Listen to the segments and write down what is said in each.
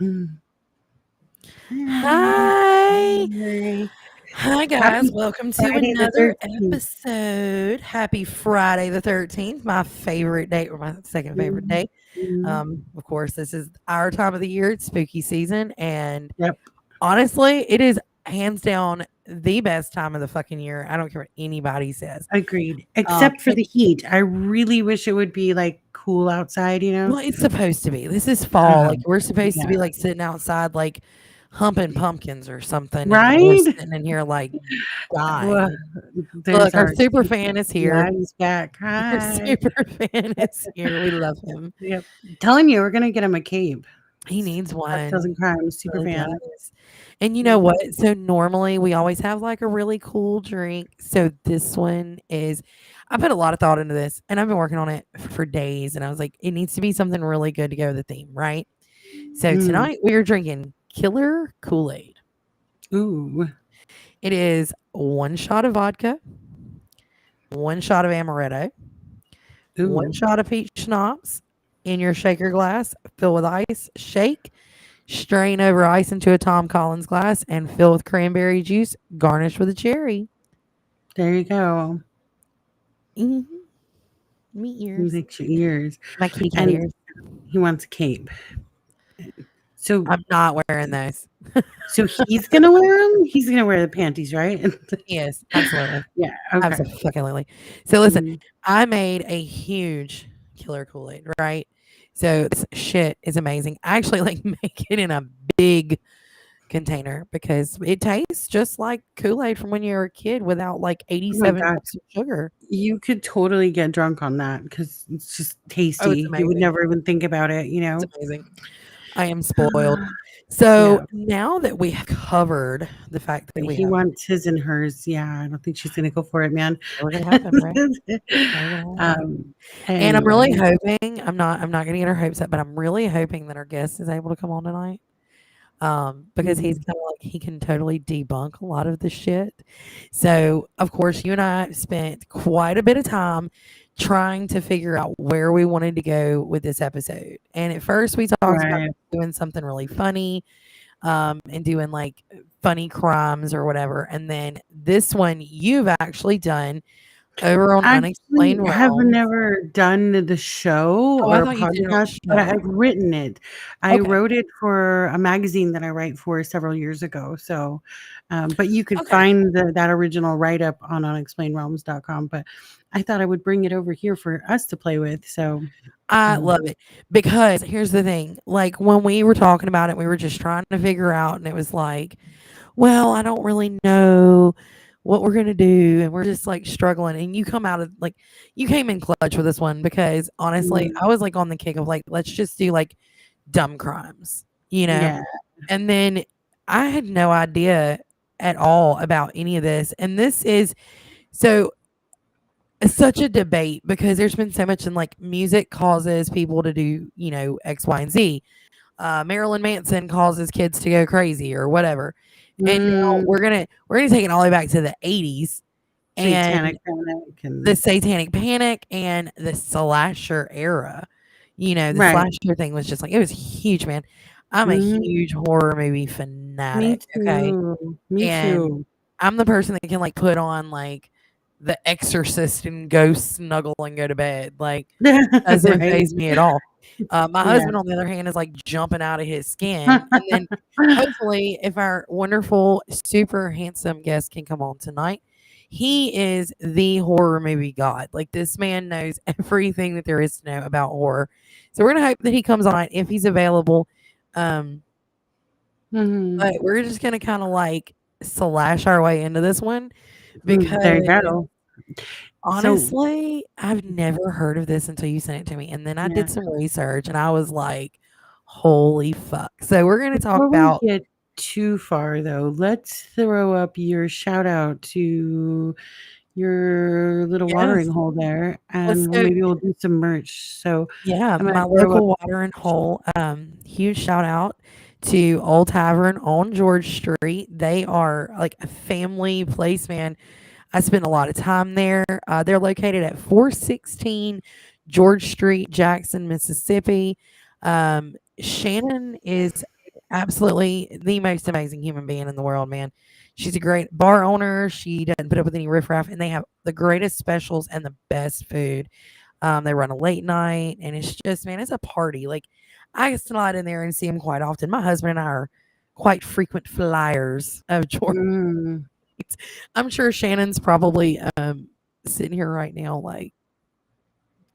Mm. Hi. Hi. Hi, guys. Happy Welcome to Friday the another 13th. episode. Happy Friday the 13th, my favorite day, or my second favorite Mhm. day. Mhm. Of course, this is our time of the year. It's spooky season. And Yep, honestly, it is hands down the best time of the fucking year. I don't care what anybody says. agreed. Except for And the heat. I really wish it would be like cool outside, you know? well, it's supposed to be. This is fall. Uh, Like, we're supposed to yeah. be like sitting outside, like humping pumpkins or something. And we're Right? sitting in here like Well, dying. there's Look, our our super fan is yeah, here. he's back. Our Hi. super fan is here. We love him. Yep. Telling you, we're gonna get him a cape. He needs Cocktails one. and Crimes, super Really fan. does. And you know Mhm. what? So normally we always have like a really cool drink. So this one is I put a lot of thought into this and I've been working on it for days and I was like, it needs to be something really good to go with the theme, right? So Mm. tonight we are drinking Killer Kool-Aid. Ooh. It is one shot of vodka, one shot of amaretto, one Ooh. shot of peach schnapps in your shaker glass, fill with ice, shake, strain over ice into a Tom Collins glass, and fill with cranberry juice, garnish with a cherry. There you go. Hmm. Me ears. Makes your ears. My kitty cat And ears. he wants a cape. So I'm not wearing those. so he's gonna wear them? He's gonna wear the panties, right? Yes, absolutely. Yeah, okay. Absolutely. So listen, Mhm. I made a huge Killer Kool-Aid, right? So this shit is amazing. I actually like make it in a big container because it tastes just like Kool-Aid from when you were a kid without like Oh my 87 god. cups of sugar. You could totally get drunk on that because it's just Oh, it's tasty. You would amazing. never even think about it, you It's know? amazing. I am spoiled. So Yeah. now that we have covered the fact that we He have, wants his and hers. Yeah, I don't think she's gonna go for it, man. we're gonna have him, right? We're gonna have him. Um, And I'm really anyway. hoping, I'm not gonna get our hopes up, but I'm really hoping that our guest is able to come on tonight. Because he's Mhm. kind of like he can totally debunk a lot of the shit. So, of course, you and I spent quite a bit of time trying to figure out where we wanted to go with this episode. And at first, we talked about Right. doing something really funny, and doing like funny crimes or whatever. And then this one you've actually done over on Actually, Unexplained have Realms. never done the show Oh, I or a thought you did it on the podcast, but show. I've written it. I Okay. wrote it for a magazine that I write for several years ago. So, but you could Okay. find that original write up on unexplainedrealms.com. But I thought I would bring it over here for us to play with. So, I um, love it because here's the thing. Like when we were talking about it, we were just trying to figure out, and it was like, well, I don't really know what we're gonna do, and we're just like struggling. And you come out of like you came in clutch with this one because honestly, mm, I was like on the kick of like, let's just do like dumb crimes, you know? yeah, And then I had no idea at all about any of this. And this is so it's such a debate because there's been so much in like music causes people to do, X, Y, and Z. Marilyn Manson causes kids to go crazy or whatever. And now mm, we're gonna take it all the way back to the 80s and satanic panic the and satanic panic and the slasher era. The right. slasher thing was just like it was huge, man. I'm a Mhm. huge horror movie Me fanatic, okay? too. Me And too. I'm the person that can like put on like The Exorcist and go snuggle and go to bed. Like doesn't Right. phase me at all. My Yeah. husband, on the other hand, is like jumping out of his skin. And then hopefully, if our wonderful, super handsome guest can come on tonight, he is the horror movie god. Like this man knows everything that there is to know about horror. So we're gonna hope that he comes on if he's available. Um, Mhm. but we're just gonna kind of like slash our way into this one There you because go. So, honestly, I've never heard of this until you sent it to me, and then I yeah, did some research, and I was like, "Holy fuck!" So we're gonna talk before we about get too far though, let's throw up your shout out to your little watering yes. hole there, Well, and so maybe we'll do some merch. So, yeah, I'm gonna my throw up local watering hole. Huge shout out to Old Tavern on George Street. They are like a family place, man. I spent a lot of time there. They're located at 416 George Street, Jackson, Mississippi. Shannon is absolutely the most amazing human being in the world, man. She's a great bar owner. She doesn't put up with any riffraff, and they have the greatest specials and the best food. They run a late night, and it's just, man, it's a party. Like, I slide in there and see them quite often. My husband and I are quite frequent flyers of Georgia. Mm. I'm sure Shannon's probably sitting here right now, like,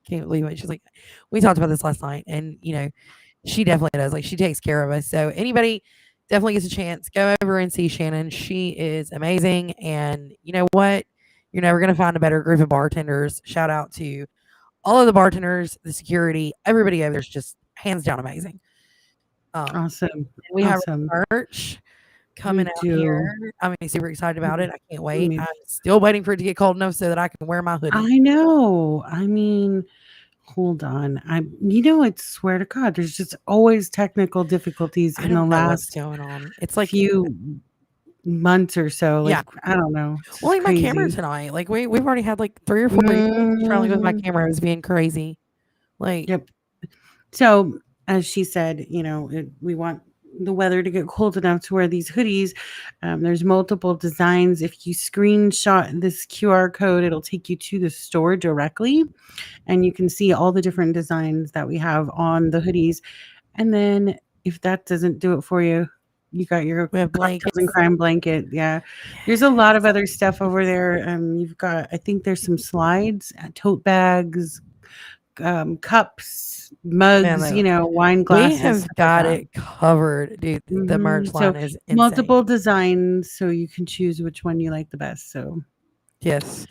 can't believe it. She's like, we talked about this last night, and she definitely does. Like, she takes care of us. So anybody definitely gets a chance, go over and see Shannon. She is amazing, and you know what? You're never gonna find a better group of bartenders. Shout out to all of the bartenders, the security, everybody over there's just hands down amazing. Awesome. We have Awesome. merch coming out do. here. I'm super excited about it. I can't wait. Me I'm still waiting for it to get cold enough so that I can wear my hoodie. I know. I mean, hold on. I swear to God, there's just always technical difficulties I in the don't know what's last going on. It's like few months or so. Yeah. Like, I don't know. It's well, like my camera crazy. tonight. Like we've already had like 3 or 4 issues trying with my Mhm. camera. It was being crazy. Like Yep. So, as she said, we want the weather to get cold enough to wear these hoodies. There's multiple designs. If you screenshot this QR code, it'll take you to the store directly, and you can see all the different designs that we have on the hoodies. And then, if that doesn't do it for you, you got your we have cocktails blankets. and crime blanket. Yeah, there's a lot of other stuff over there. You've got, I think there's some slides, tote bags, cups, mugs, wine We glasses. have stuff like got that. it covered, dude. The merch So line is insane. multiple designs, so you can choose which one you like the best. So Yes.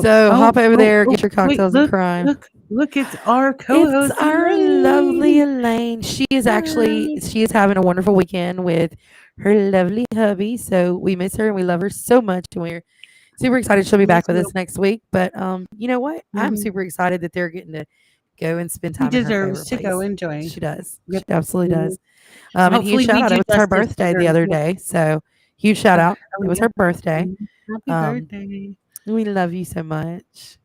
So hop over there, get your cocktails and crime. Look, it's our co-host. It's our Elaine. lovely Elaine. She is having a wonderful weekend with her lovely hubby. So we miss her and we love her so much. And we're super excited she'll be Me back with too. us next week. But you know what? I'm Mhm. super excited that they're getting to go and spend She time in her deserves favorite to go place. enjoy. She does. Yep. She absolutely Mhm. does. And Hopefully huge shout we out. do It was her justice to birthday the her. other Yeah. day. So huge shout out. Oh, It was yeah. her birthday. Happy Um, birthday. We love you so much.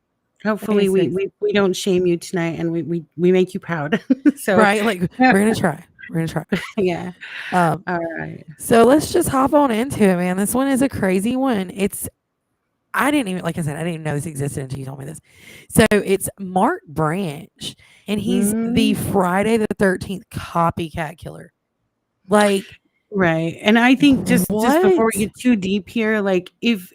Hopefully so we don't shame you tonight, and we make you proud. So Right? Like we're gonna try. We're gonna try. yeah. Um, All right. So let's just hop on into it, man. This one is a crazy one. I didn't even, like I said, I didn't even know this existed until you told me this. So it's Mark Branch, and he's the Friday the 13th copycat killer. Like, right. And I think just before what? we get too deep here, like if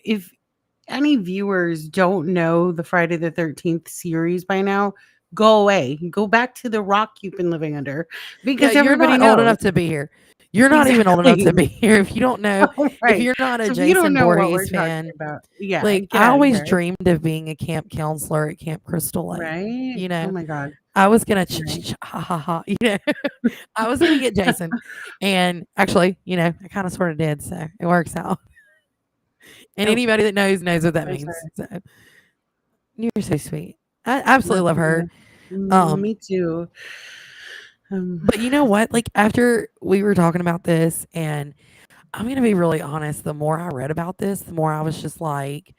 any viewers don't know the Friday the 13th series by now, go away. Go back to the rock you've been living under, because Yeah, you're everybody not old knows. enough to be here. You're not even old enough to Exactly. be here if you don't know. Right. If you're not a So if you don't Jason know what we're Voorhees talking fan, about, yeah, like get I out of always here. dreamed of being a camp counselor at Camp Crystal Lake. Right? You Oh know, my God. I was gonna Right. ha ha ha. You know, I was gonna get Jason, and actually, I kind of sort of did, so it works out. And Oh. anybody that knows what that I'm means. sorry. So you're so sweet. I absolutely love her. Me too. But you know what? Like after we were talking about this, and I'm gonna be really honest, the more I read about this, the more I was just like,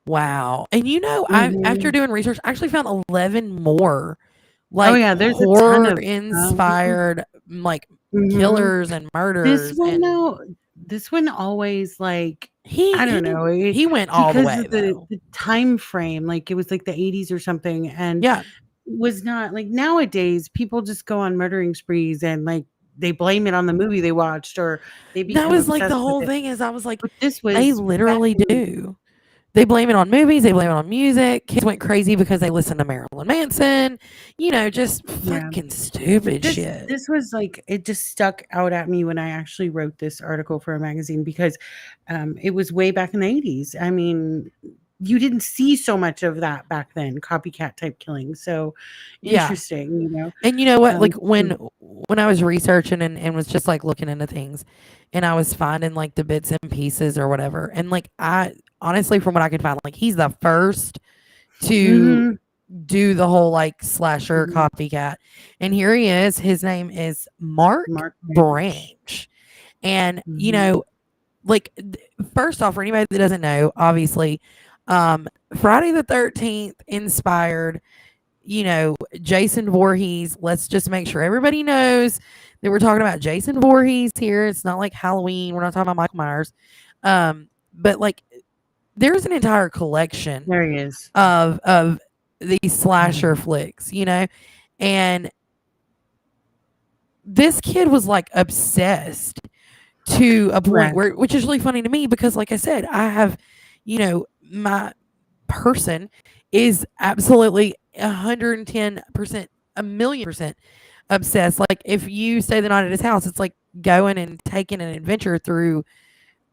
wow. And I after doing research, I actually found 11 more like Oh yeah, there's a ton horror of inspired like killers and murders. This one always, like, He I don't know. He went all the Because way of though. the time frame, like it was like the 80s or something, and Yeah. was not like nowadays people just go on murdering sprees and like they blame it on the movie they watched, or they become That was like the obsessed whole with it. thing is I was like, But this was they back literally in- do. They blame it on movies. They blame it on music. Kids went crazy because they listened to Marilyn Manson. Just Yeah. fucking stupid shit. This was like, it just stuck out at me when I actually wrote this article for a magazine, because it was way back in the 80s. I mean, you didn't see so much of that back then, copycat type killing. So Yeah. interesting. And you know what? Like when I was researching and was just like looking into things, and I was finding like the bits and pieces or whatever, and like I honestly, from what I could find, like he's the first to do the whole like slasher copycat, and here he is. His name is Mark Branch, and like first off, for anybody that doesn't know, obviously, Friday the 13th inspired Jason Voorhees. Let's just make sure everybody knows that we're talking about Jason Voorhees here. It's not like Halloween. We're not talking about Michael Myers. But like there's an entire collection There he is. of these slasher flicks, and this kid was like obsessed to a point Right. where, which is really funny to me because, like I said, I have, my person is absolutely 110%, a million percent obsessed. Like if you stay the night at his house, it's like going and taking an adventure through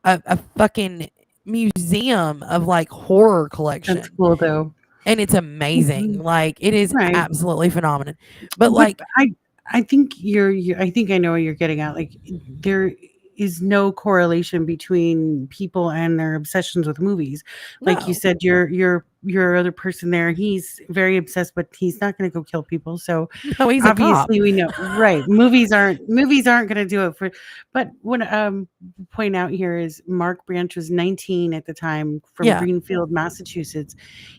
a fucking museum of like horror collection. That's cool though. And it's amazing. Mhm. Like it is Right. absolutely phenomenal. But But like, I think I think I know what you're getting at. Like there is no correlation between people and their obsessions with movies. Like you no, said, your other person there, he's very obsessed, but he's not going to go kill people. So no, he's a cop. obviously we know, right? Movies aren't going to do it for. But what point out here is Mark Branch was 19 at the time from Yeah. Greenfield, Massachusetts.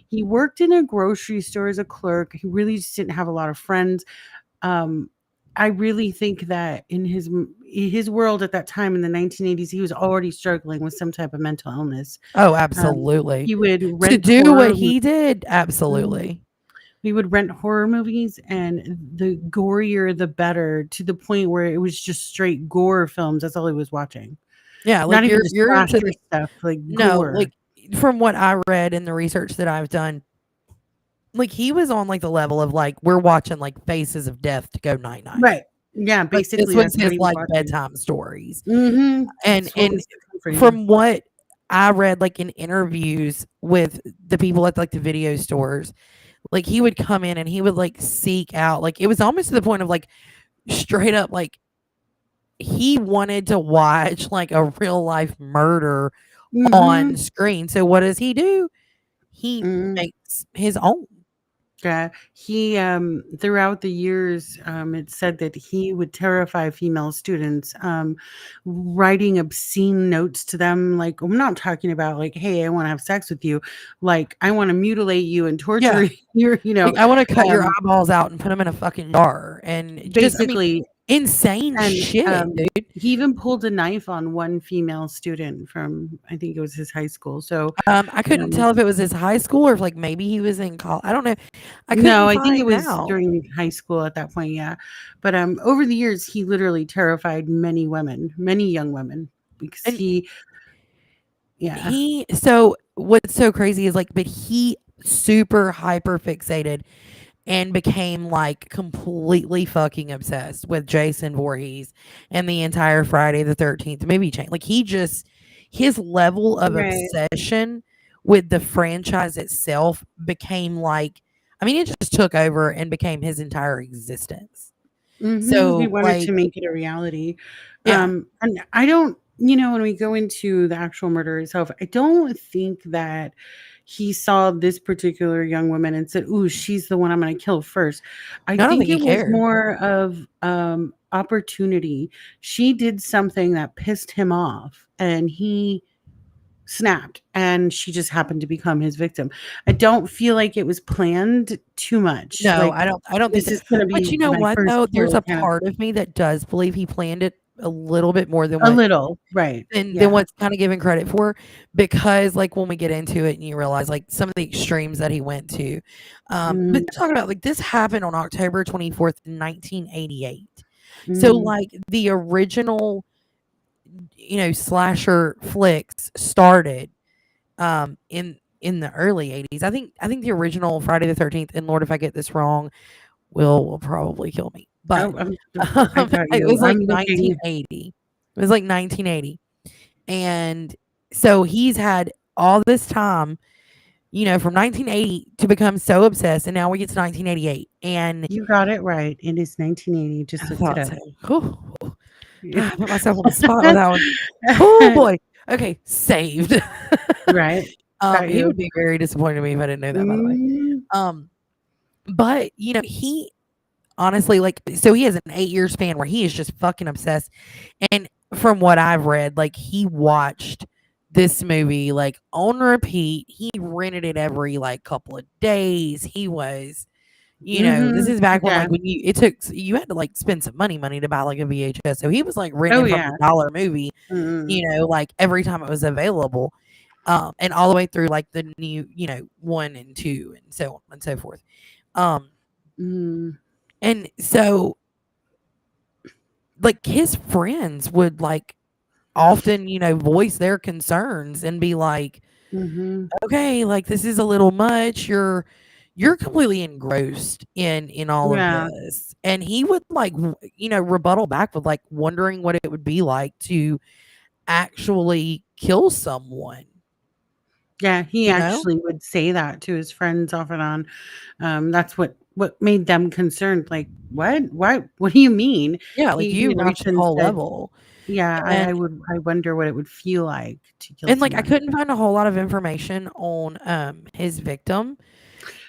He worked in a grocery store as a clerk. He really just didn't have a lot of friends. I really think that in his world at that time in the 1980s, he was already struggling with some type of mental illness. Oh, absolutely. He would To rent do horror what he did, absolutely. we would rent horror movies, and the gorier the better, to the point where it was just straight gore films. That's all he was watching. Yeah, Not like even just you're into slasher stuff, like no, gore. like from what I read in the research that I've done, like he was on like the level of like we're watching like Faces of Death to go night night. Right. Yeah, Like this basically was that's what his he was like watching. bedtime stories. Mhm. And That's what was comforting. from what I read like in interviews with the people at like the video stores, like he would come in and he would like seek out, like it was almost to the point of like straight up like he wanted to watch like a real life murder on Mhm. screen. So what does he do? He makes his own. Yeah, he throughout the years, it said that he would terrify female students, writing obscene notes to them. Like, I'm not talking about like, "Hey, I want to have sex with you." Like, I want to mutilate you and torture Yeah. you. Like, I want to cut your um, eyeballs out and put them in a fucking jar and just, I mean, basically, insane and shit, dude. he even pulled a knife on one female student from, I think it was his high school. So, I couldn't tell if it was his high school or if like maybe he was in college. I don't know. I no, couldn't I think it find was out. during high school at that point, yeah. But over the years, he literally terrified many women, many young women, because And yeah, so what's so crazy is like, but he super hyper fixated and became like completely fucking obsessed with Jason Voorhees and the entire Friday the 13th movie chain. Like his level of right. obsession with the franchise itself became like, I mean, it just took over and became his entire existence. He So wanted like, to make it a reality. yeah, And I don't, when we go into the actual murder itself, I don't think that he saw this particular young woman and said, "Ooh, she's the one I'm going to kill first." I I don't think think he it was cared. more of opportunity. She did something that pissed him off, and he snapped, and she just happened to become his victim. I don't feel like it was planned too much. No, Like, I don't think this so. is going to But be you know my what first though? There's kill a kind of part of me that does believe he planned it a little bit more than a what little, right? than Yeah. what's kind of given credit for, because like when we get into it and you realize like some of the extremes that he went to. But Mm, talking about like this happened on October 24th, 1988. So mm, like the original, slasher flicks started in the early 80s. I think the original Friday the 13th, and Lord if I get this wrong, will probably kill me. But oh, I got it you. was like I'm looking. 1980. It was like 1980. And so he's had all this time, from 1980 to become so obsessed, and now we get to 1988. And You got it right. It is 1980. Just I looked it thought up. so. Whew. I put myself on the spot with that one. Oh boy. Okay, saved. Right. Got He you. would be very disappointed in me if I didn't know that, by the way. Mm, But he honestly, like, so he has an 8-year span where he is just fucking obsessed. And from what I've read, like, he watched this movie like on repeat. He rented it every like couple of days. He was, You know, this is back when Yeah. like when you had to like spend some money to buy like a VHS. So he was like Oh, renting from yeah. the dollar movie, Mm. like every time it was available. And all the way through like the new, 1 and 2 and so on and so forth. Um, Mm. and so like his friends would like often, voice their concerns and be like, Mhm. okay, like this is a little much. You're completely engrossed in all of Yeah. this. And he would like, rebuttal back with like wondering what it would be like to actually kill someone, Yeah, he you know? actually would say that to his friends off and on. That's what made them concerned, like, "What? What do you mean?" Yeah, like He you had reached a often whole said, level. "Yeah, And I wonder what it would feel like to kill and like I someone." couldn't find a whole lot of information on his victim,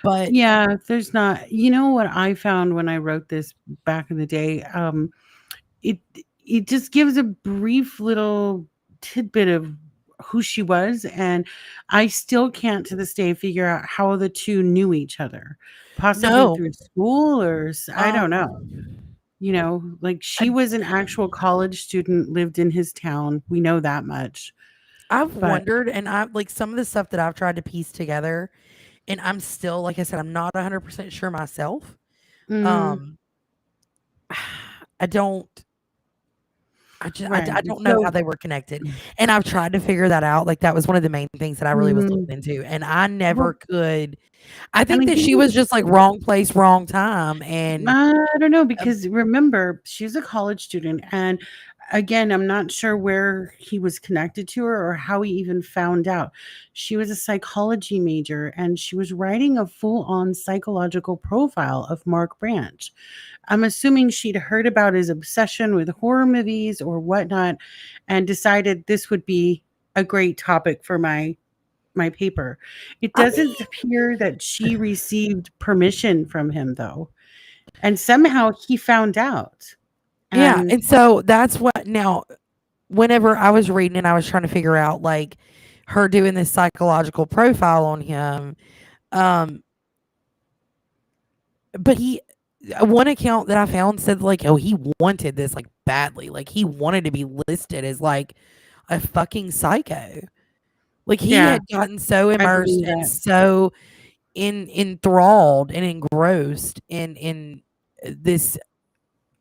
but Yeah, there's not. You know what I found when I wrote this back in the day? It it just gives a brief little tidbit of who she was, and I still can't to this day figure out how the 2 knew each other. Possibly no. through school I don't know. Um Like, I she was an actual college student, lived in his town, we know that much, I've but wondered, and I like some of the stuff that I've tried to piece together, and I'm still, like I said, I'm not 100% sure myself. mm, Um, I don't, I right, don't know how so they were connected, and I've tried to figure that out. Like that was one of the main things that I really was mhm, looking into, and I never well, could. I and think I that think she was just like wrong place, wrong time, and I don't know uh, because remember, she's a college student, and again, I'm not sure where he was connected to her or how he even found out. She was a psychology major, and she was writing a full-on psychological profile of Mark Branch. I'm assuming she'd heard about his obsession with horror movies or whatnot, and decided this would be a great topic for my paper. It I doesn't mean, appear that she received permission from him, though. And somehow he found out. yeah, And and so that's what now. Whenever I was reading and I was trying to figure out like her doing this psychological profile on him, um, but he one account that I found said like, oh, he wanted this like badly, like he wanted to be listed as like a fucking psycho. Like he yeah, had gotten so I immersed believe and that. so enthralled and engrossed in this.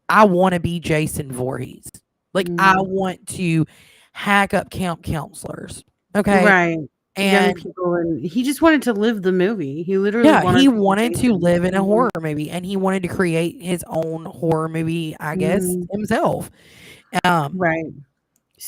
I want to be Jason Voorhees. Like I Mhm. want to hack up camp counselors. Okay. Right. Young And people, and he just wanted to live the movie. He literally yeah, wanted he to be wanted to Jason. live in a Mhm. horror movie and he wanted to create his own horror movie, I guess, Mhm. himself. Um, Right.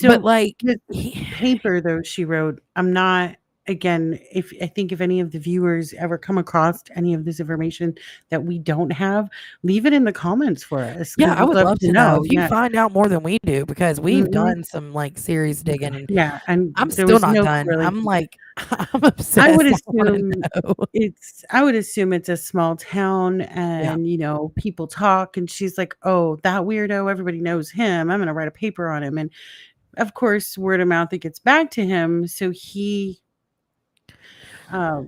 but So like the he, paper though she wrote, I'm not again, if I think if any of the viewers ever come across any of this information that we don't have, leave it in the comments for us yeah, because I we'd would love love to to know. know. You Yeah. find out more than we do because we've Mhm. done some like serious digging and Yeah. And I'm there still was not no done. really I'm like I'm I would obsessed. I want to assume know. I would assume it's a small town Yeah. and, people talk and she's like, "Oh, that weirdo, everybody knows him. I'm gonna write a paper on him." And of course, word of mouth, it gets back to him. So uh,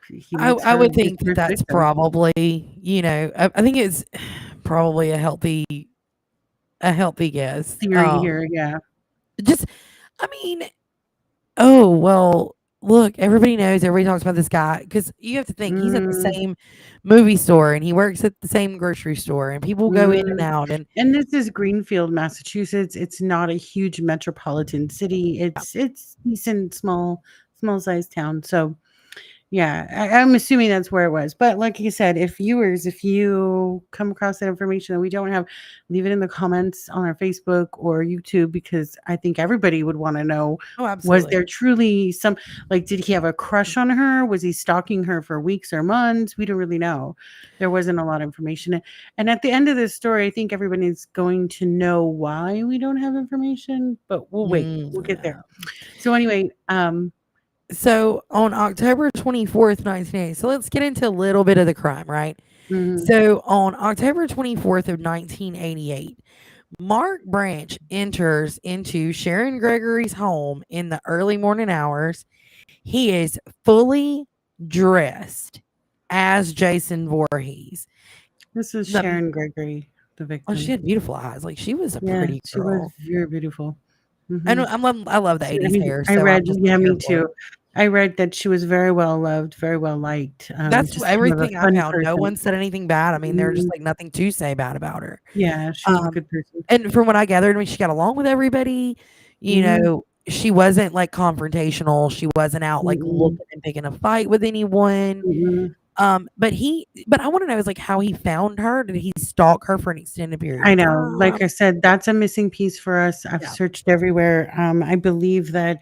he makes I her would his think that first that's victim. probably, I think it's probably a healthy guess. Theory here, yeah. Just I mean, oh, well, look, everybody knows, everybody talks about this guy because you have to think he's at the Mm, same movie store and he works at the same grocery store and people go in and mm. out and And this is Greenfield, Massachusetts. It's not a huge metropolitan city. It's decent, small sized town. So yeah, I'm assuming that's where it was. But like you said, if you come across that information that we don't have, leave it in the comments on our Facebook or YouTube because I think everybody would want to know, oh, was absolutely. there truly some, like, did he have a crush on her? Was he stalking her for weeks or months? We don't really know. There wasn't a lot of information. And at the end of this story, I think everybody's going to know why we don't have information, but we'll wait. We'll get there. Yeah. So anyway, So on October 24th, 1980, so let's get into a little bit of the crime, right? mhm, So on October 24th of 1988, Mark Branch enters into Sharon Gregory's home in the early morning hours. He is fully dressed as Jason Voorhees. This is The Sharon Gregory, the Oh, she victim. had beautiful eyes. Like, she was a Yeah, pretty she was girl. very beautiful. And Mhm. I love the She I 80s mean, hair, I so I'm read just yeah, here me for it. too. I read that she was very well loved, very well liked, That's just kind of a everything I fun found. No person. one said anything bad. I mean, there just, Mhm. like, nothing to say bad about her. Yeah, she was a Um, good person. and from what I gathered, I mean, she got along with everybody. You Mhm. know, she wasn't, like, confrontational. She wasn't out, like, Mm-mm. looking and picking a fight with anyone. Mm-mm. But I wanna know is, like, how he found her. Did he stalk her for an extended period I of know. Like time? I said, that's a missing piece for us. I've Yeah. searched everywhere. I believe that,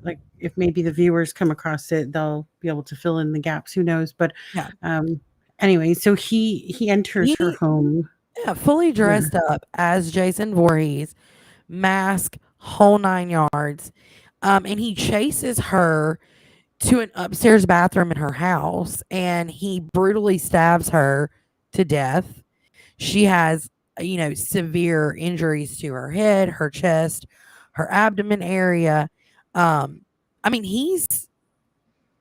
like, if maybe the viewers come across it, they'll be able to fill in the gaps. Who knows? But Yeah. um, anyway, so he enters her He home. Yeah, fully Yeah, dressed up as Jason Voorhees, mask, whole 9 yards. And he chases her to an upstairs bathroom in her house and he brutally stabs her to death. She has, severe injuries to her head, her chest, her abdomen area. Um, I mean, he is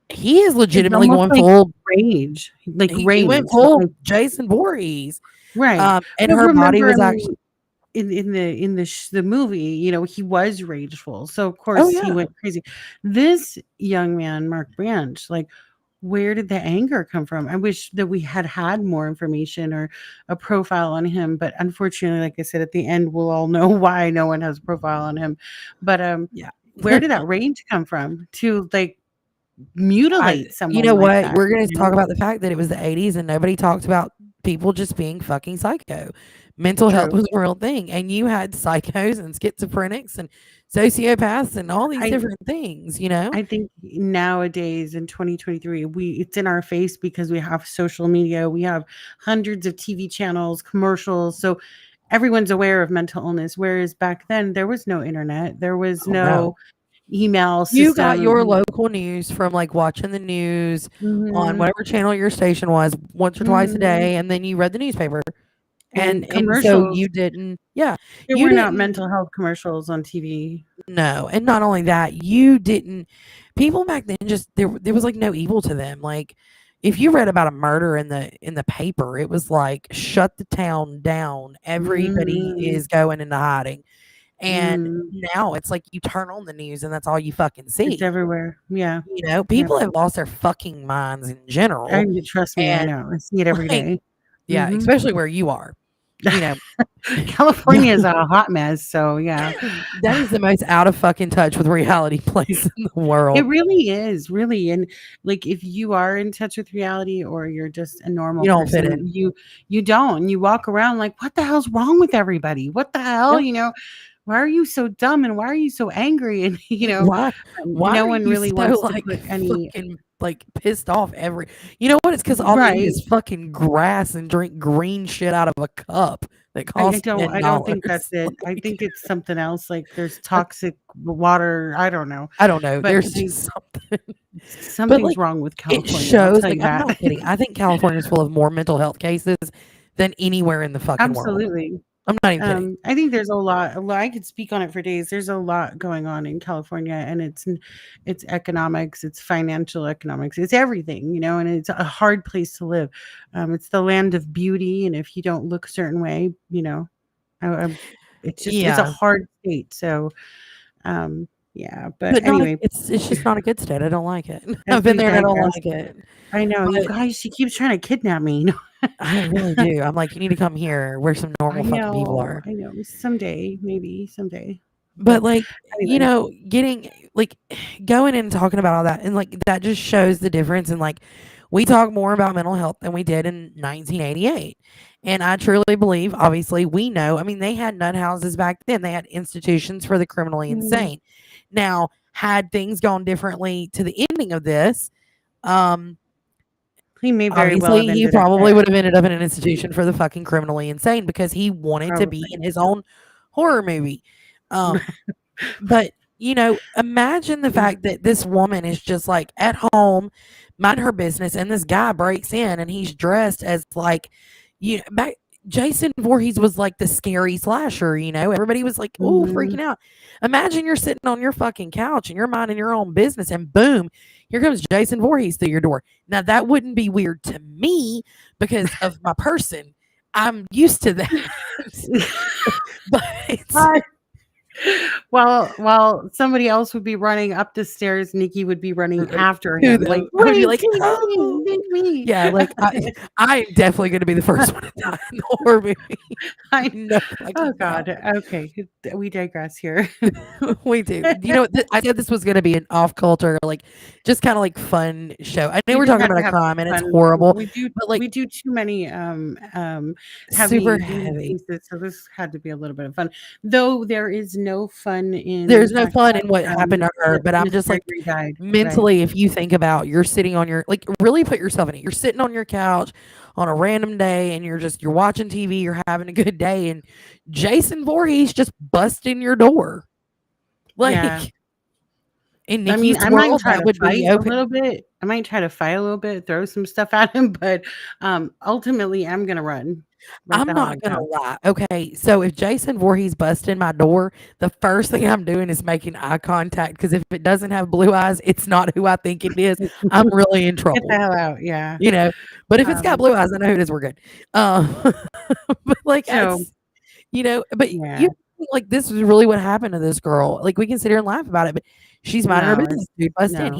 it's legitimately almost going like full. rage, like He went rage. full Like, Jason Voorhees. right. And But her body remember, I was actually. mean, in the movie, he was rageful. So of Oh course he yeah. went crazy. This young man, Mark Branch, like, where did the anger come from? I wish that we had more information or a profile on him, but unfortunately, like I said, at the end, we'll all know why no one has a profile on him. But Yeah. where did that rage come from to, like, I mutilate You someone know like what? that? We're gonna You talk know? about the fact that it was the '80s and nobody talked about people just being fucking psycho. Mental health True. was a real thing, and you had psychos and schizophrenics and sociopaths and all these I different things, you know? I think nowadays in 2023, it's in our face because we have social media, we have hundreds of TV channels, commercials, so everyone's aware of mental illness. Whereas back then, there was no internet, there was Oh, no. no email You got your system. local news from, like, watching the news on Mhm, whatever channel your station was once or twice a mhm, day, and then you read the newspaper. And and and so commercials. you didn't yeah, There you were not didn't. mental health commercials on TV. No, and not only that, you didn't. People back then just there was like no evil to them. Like, if you read about a murder in the paper, it was like shut the town down. Everybody Mhm, is going into hiding. And mhm. now it's like you turn on the news and that's all you fucking It's see. everywhere. Yeah, You know, yep. people have lost their fucking minds in general. Trust me, I And know. I see it every like, day. yeah, Mhm. especially where you are. You know, California is a hot mess, so yeah. that is the most out of fucking touch with reality place in the It world. really is, really, and, like, if you are in touch with reality or you're just a normal You don't fit person, in. you don't. You walk around like, "What the hell's wrong with everybody? What the hell?" Yeah. You know? "Why are you so dumb, and why are you so angry?" And, Why why no are one you really so, wants to like, put any. fucking, like, pissed off every you know what? It's because all they eat Right. is fucking grass and drink green shit out of a cup that costs I don't think that's $10. it. I think it's something else, like, there's toxic water, I don't know, I don't know. but There's just something. But, something's like, wrong with it California, I'll shows tell like, you I'm that. not kidding. I think California is full of more mental health cases than anywhere in the fucking world. Absolutely. I'm not even kidding. I think there's a lot I could speak on it for days. There's a lot going on in California, and it's economics, it's financial economics, it's everything, and it's a hard place to live. It's the land of beauty, and if you don't look a certain way, I it's a Yeah. hard state. So, yeah, but But not a anyway, it's just not a good state. I don't like it. as I've been we there and I don't digress, like it. I know, you But guys, she keeps trying to kidnap me. I really do. I'm like, "You need to come here where some normal fucking people are." I know. Someday, maybe someday. But, But like, anyway. getting like, going and talking about all that and, like, that just shows the difference and, like, we talk more about mental health than we did in 1988, and I truly believe obviously, we know I mean, they had nut houses back then, they had institutions for the criminally Mm, insane. Now, had things gone differently to the ending of this, um, he may very well obviously, have he ended up probably there, would have ended up in an institution for the fucking criminally insane because he wanted to be probably. in his own horror movie. Um, but, imagine the Mm, fact that this woman is just, like, at home, mind her business, and this guy breaks in, and he's dressed as, like, back Jason Voorhees was like the scary slasher, you know? Everybody was like, oh, Mhm. freaking out. Imagine you're sitting on your fucking couch and you're minding your own business, and boom, here comes Jason Voorhees through your door. Now, that wouldn't be weird to me because of my person. I'm used to that. But Hi. While somebody else would be running up the stairs, Nikki would be running right after to him, them, like, I would be "Wait, like, take oh, me." yeah, like I'm definitely going to be the first one to die in the horror movie. I No Oh fucking doubt. god, okay, we digress here. We do. You know, I said this was going to be an off culture, like just kind of like fun show. I know We we're just talking had about to a have crime and it's fun. horrible, We do but like we do too many, super heavy heavy. pieces, so this had to be a little bit of fun. Though there is no fun in the There's no fact fun that, in what happened to her, that but I'm Miss just like Gregory died, right? mentally, if you think about you're sitting on your like really put yourself in it. You're sitting on your couch on a random day and you're watching TV, you're having a good day, and Jason Voorhees just bust in your door. Yeah. Like in I mean, Nikki's I might world, try that to would fight be a open. little bit. I might try to fight a little bit, throw some stuff at him, but, ultimately, I'm gonna run like I'm the hell not I gonna can. lie. Okay, so if Jason Voorhees busts in my door, the first thing I'm doing is making eye contact because if it doesn't have blue eyes, it's not who I think it is. I'm really in Get the trouble, hell out, yeah. you know. But if it's got Um, blue eyes, I know who it is. We're good. Um, but like so it's but yeah. you think, like this is really what happened to this girl. Like we can sit here and laugh about it, but she's minding her No, business. Dude busts in. no.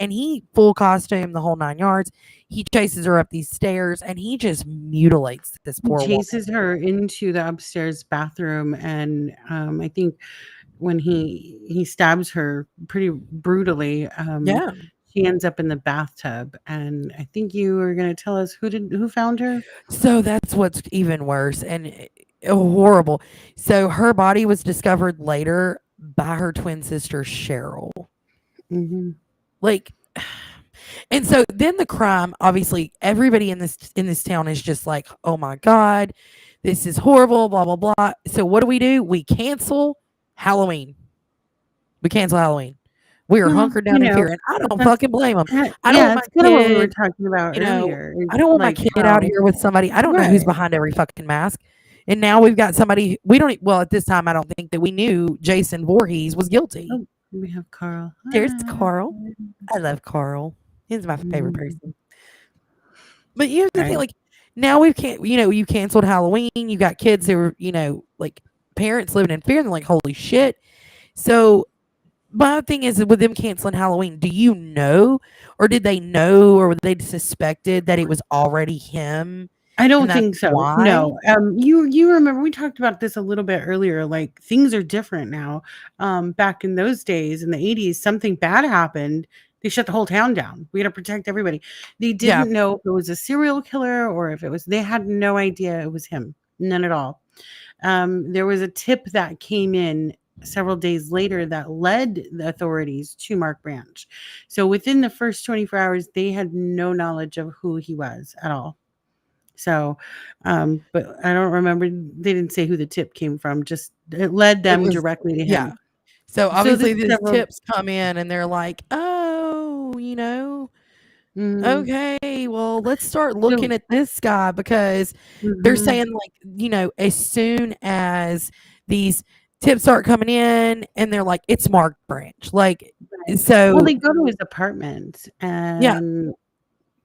He full costume, the whole 9 yards. He chases her up these stairs and he just mutilates this He poor woman. chases her into the upstairs bathroom, and, I think when he stabs her pretty brutally, Yeah. she ends up in the bathtub, and I think you were gonna tell us who found her? So that's what's even worse and horrible. So her body was discovered later by her twin sister Cheryl. Mhm. Like, and so then the crime, obviously, everybody in this town is just like, oh my god, this is horrible, blah blah blah. So what do? We cancel Halloween. We cancel Halloween. We are Well, hunkered down in fear, and I don't that's fucking blame them. I don't yeah, want it's my kinda what we were kid, talking about you know, earlier, is I don't want my like kid out how here with somebody. I don't know who's right. behind every fucking mask. And now we've got somebody we don't. Well, at this time, I don't think that we knew Jason Voorhees was guilty. Oh, we have Carl. There's Hi. Carl. I love Carl. He's my favorite Mhm. person. But here's the thing, Right. like now we've can't you canceled Halloween. You got kids who are like parents living in fear. And they're like, holy shit. So my thing is with them canceling Halloween, do you know, or did they know, or they suspected that it was already him, I and don't that's think so. why? No. You remember we talked about this a little bit earlier, like, things are different now. Back in those days, in the '80s, something bad happened, they shut the whole town down. We had to protect everybody. They Yeah. didn't know if it was a serial killer or if it was they had no idea it was him. None at all. There was a tip that came in several days later that led the authorities to Mark Branch. So within the first 24 hours, they had no knowledge of who he was at all. So, but I don't remember, they didn't say who the tip came from, just it led It them was directly to yeah. him. So So this obviously these several tips come in and they're like, oh, mhm. okay, well, let's start So looking at this guy because they're mhm. saying like, as soon as these tips start coming in and they're like, it's Mark Branch. Like, Right. Well, so they go to his apartment yeah. and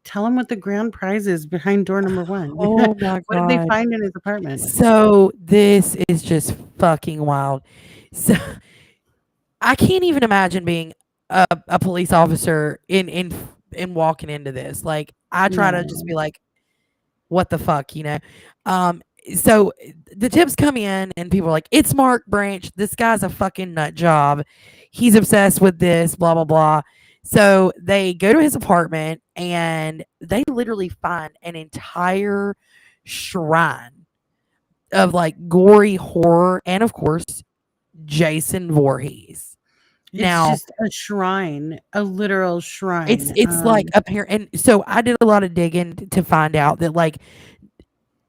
tell him what the grand prize is behind door number 1. Oh my What did they God. find in his apartment? So this is just fucking wild. So I can't even imagine being a police officer in walking into this. Like I try to just No. be like, what the fuck, Um, so the tips come in and people are like, it's Mark Branch. This guy's a fucking nut job. He's obsessed with this, blah, blah, blah. So they go to his apartment and they literally find an entire shrine of like gory horror and of course Jason Voorhees. It's Now just a shrine, a literal it's shrine. it's like apparent, and so I did a lot of digging to find out that like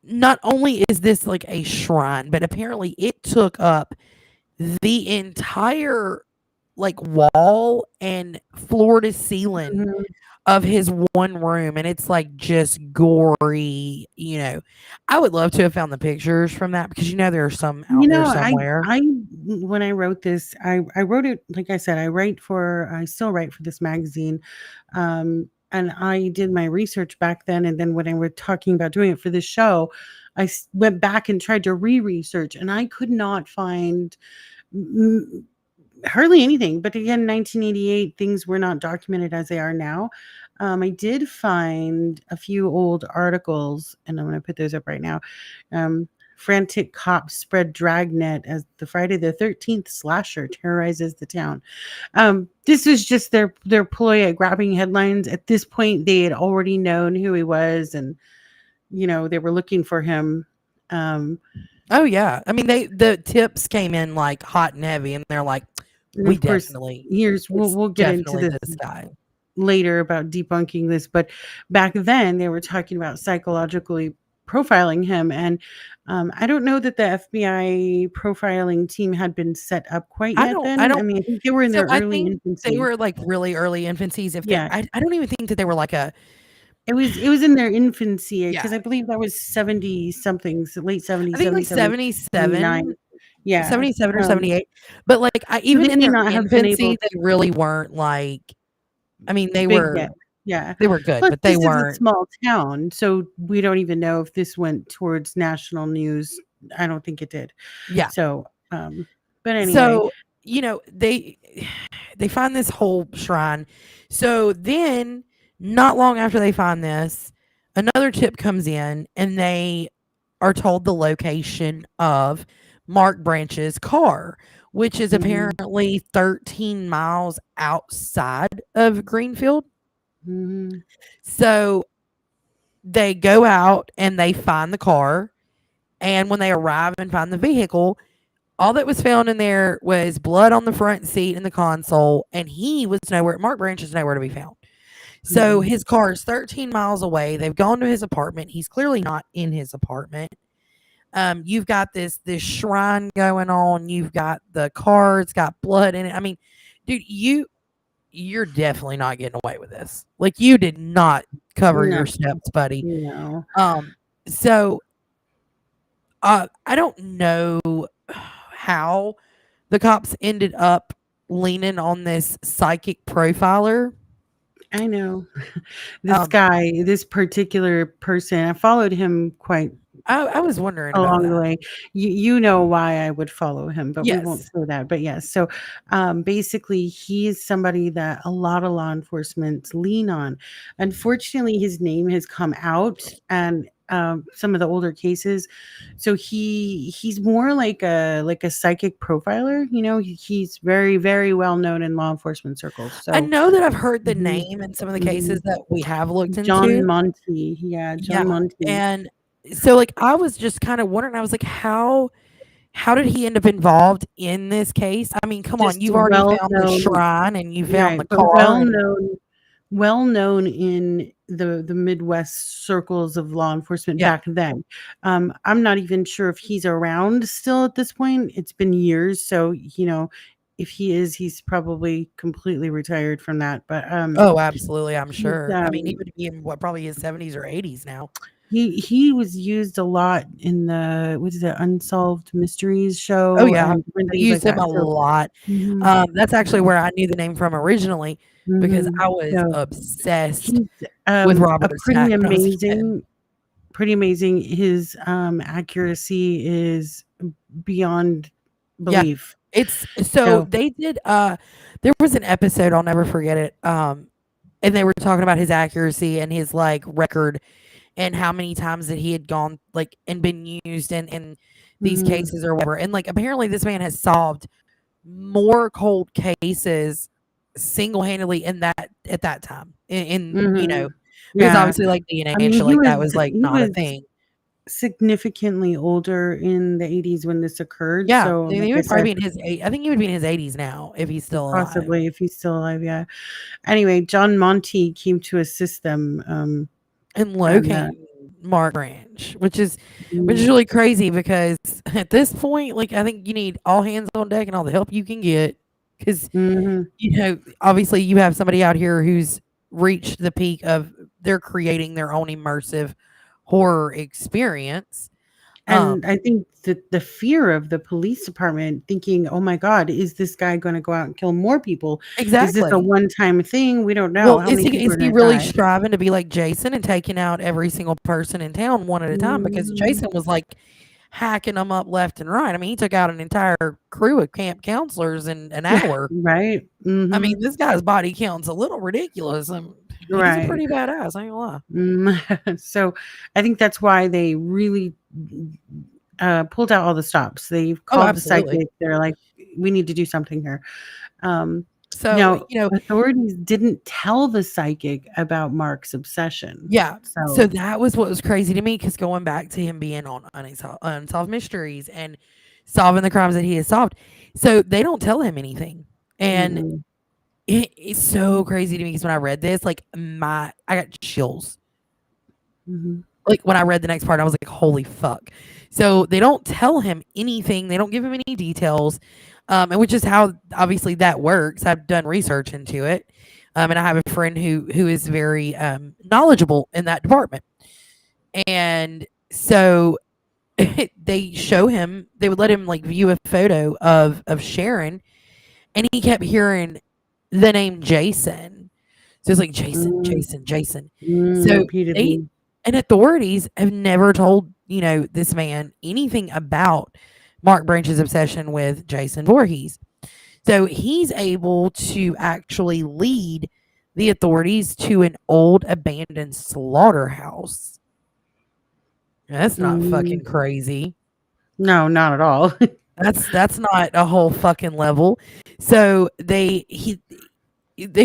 not only is this like a shrine, but apparently it took up the entire like wall and floor to ceiling Mhm. of his one room, and it's like just gory. I would love to have found the pictures from that because there are some You out there know, somewhere. I when I wrote this, I wrote it, like I said, I still write for this magazine. And I did my research back then, and then when I were talking about doing it for this show, went back and tried to re-research, and I could not find mm, hardly anything. But again, 1988, things were not documented as they are now. I did find a few old articles, and I'm going to put those up right now. Frantic cops spread dragnet as the Friday the 13th slasher terrorizes the town. This was just their ploy at grabbing headlines. At this point, they had already known who he was, and they were looking for him. Oh yeah, I mean the tips came in like hot and heavy, and they're like, And we of course, definitely, we'll it's get into definitely this this guy. later about debunking this, but back then they were talking about psychologically profiling him, and I don't know that the FBI profiling team had been set up quite I yet don't, then. I I don't. mean, I think they were in So their I early think they infancy. were like really early infancies. If they, Yeah, I don't even think that they were like a it was in their infancy yeah. because I believe that was 70 something, late I 70s, think like 77, 79. 77, Yeah. 77 or 78. But like So they even in may their not have been able infancy, they really weren't like. I mean, big yet. Yeah. they were good, Plus, but they this is a weren't. small town, so we don't even know if this went towards national news. I don't think it did. Yeah. So, but anyway. So they they find this whole shrine. So then, not long after they find this, another tip comes in, and they are told the location of Mark Branch's car, which is Mhm, apparently 13 miles outside of Greenfield. mhm, So they go out and they find the car. And when they arrive and find the vehicle, all that was found in there was blood on the front seat and the console, and Mark Branch is nowhere to be found. So mhm. his car is 13 miles away. They've gone to his apartment. He's clearly not in his apartment. You've got this shrine going on. You've got the car. It's got blood in it. I mean, dude, you're definitely not getting away with this. Like you did not cover No, your steps, buddy. no. So I don't know how the cops ended up leaning on this psychic profiler. I know. Um, This particular person, I followed him quite I was wondering about along the that. way. You know why I would follow him, but we won't Yes. say that. But yes, so basically, he's somebody that a lot of law enforcement lean on. Unfortunately, his name has come out, and some of the older cases. So he's more like a psychic profiler. He's very very well known in law enforcement circles. I So know that I've heard the mhm, name in some of the mhm. cases that we have looked John into. Monty, yeah, Yeah. John Monty. And so like I was just kind of wondering, I was like, how did he end up involved in this case? I mean, come on, Just you've already well found the known. shrine and you found Right, the but car and well known in the Midwest circles of law enforcement yeah. back then. I'm not even sure if he's around still at this point. It's been years, so, if he is, he's probably completely retired from that, but, Oh, absolutely, I'm he's, sure. I mean, he would be in what, probably his 70s or 80s now. he was used a lot in the what is it, Unsolved Mysteries Oh, show yeah. and different They things like used him that, a so lot. mhm, That's actually where I knew the name from originally because mhm, I was so obsessed he's, with a Robert Stack when I was a kid. pretty amazing. His, accuracy is beyond Yeah. belief. It's so So they did there was an episode, I'll never forget it. And they were talking about his accuracy and his like record and how many times that he had gone like and been used in these mhm, cases or whatever. And like apparently this man has solved more cold cases single-handedly in that at that time. mhm. Because Yeah. obviously like DNA I and mean, shit like that was like he not a was thing. significantly older in the 80s when this occurred, Yeah, so like he I would probably said, be in his I think he would be in his 80s now if he's still alive. possibly if he's still alive, yeah. Anyway, John Monty came to assist them, And and, locating Mark Branch, which is mm, really crazy because at this point, like I think you need all hands on deck and all the help you can get because mhm, obviously you have somebody out here who's reached the peak of they're creating their own immersive horror experience. And I think that the fear of the police department thinking, "Oh my god, is this guy gonna go out and kill more people? Is this a Exactly. one-time thing? We don't know. Well, How many people is are he gonna really die?" striving to be like Jason and taking out every single person in town one at a time? Because Mhm. Jason was like hacking them up left and right. I mean, he took out an entire crew of camp counselors in an hour. Right. I mean, Mhm. this guy's body count's a little ridiculous. He's a Right. pretty badass. I ain't gonna lie. So, I think that's why they really, pulled out all the stops. They've Oh, called the absolutely. psychic. They're like, "We need to do something here." Um, So, Now authorities didn't tell the psychic about Mark's obsession. yeah. So So that was what was crazy to me because going back to him being on Unsolved Mysteries and solving the crimes that he has solved. So they don't tell him anything. And mm-mm. it's so crazy to me because when I read this, like I got chills. Mhm. Like when I read the next part, I was like, holy fuck. So they don't tell him anything, they don't give him any details. And which is how obviously that works. I've done research into it. And I have a friend who is very knowledgeable in that department. And so they show him, they would let him like view a photo of Sharon, and he kept hearing the name Jason. So it's like Jason, Mm, Jason, Jason. So they repeatedly. and authorities have never told, this man anything about Mark Branch's obsession with Jason Voorhees. So he's able to actually lead the authorities to an old abandoned slaughterhouse. That's not Mm. fucking crazy. No, not at all. That's not a whole fucking level. So they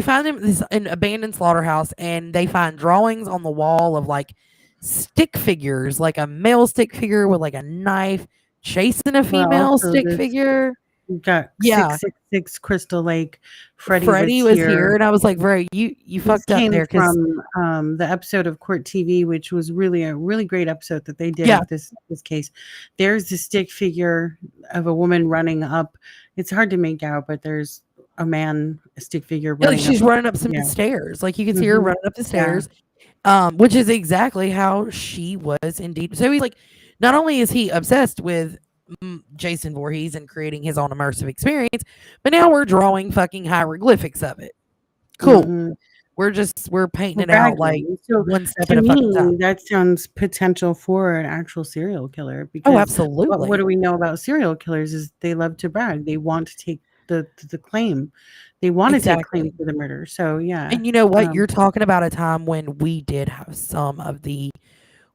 find him this an abandoned slaughterhouse, and they find drawings on the wall of like stick figures, like a male stick figure with like a knife chasing a Well, female also stick this figure. we've got Yeah, 666 Crystal Lake. Freddie was Freddie was here, here. and I was like, "Bro, you This fucked up came there." Because from, the episode of Court TV, which was really a really great episode that they did yeah, of this case. There's the stick figure of a woman running up. It's hard to make out, but there's a stick figure like running up. she's running up some Yeah. stairs. Like you can see her Mhm. running up the Yeah. stairs, which is exactly how she was indeed. So he's like, not only is he obsessed with Jason Voorhees and creating his own immersive experience, but now we're drawing fucking hieroglyphics of it. Cool. Mhm. We're painting Well, it out like bragging. So, one step to at a fucking time. me, that sounds potential for an actual serial killer Oh, because what absolutely. do we know about serial killers is they love to brag. They want to take the claim. They wanna take claim Exactly. for the murder. So, yeah. And you know what? Um You're talking about a time when we did have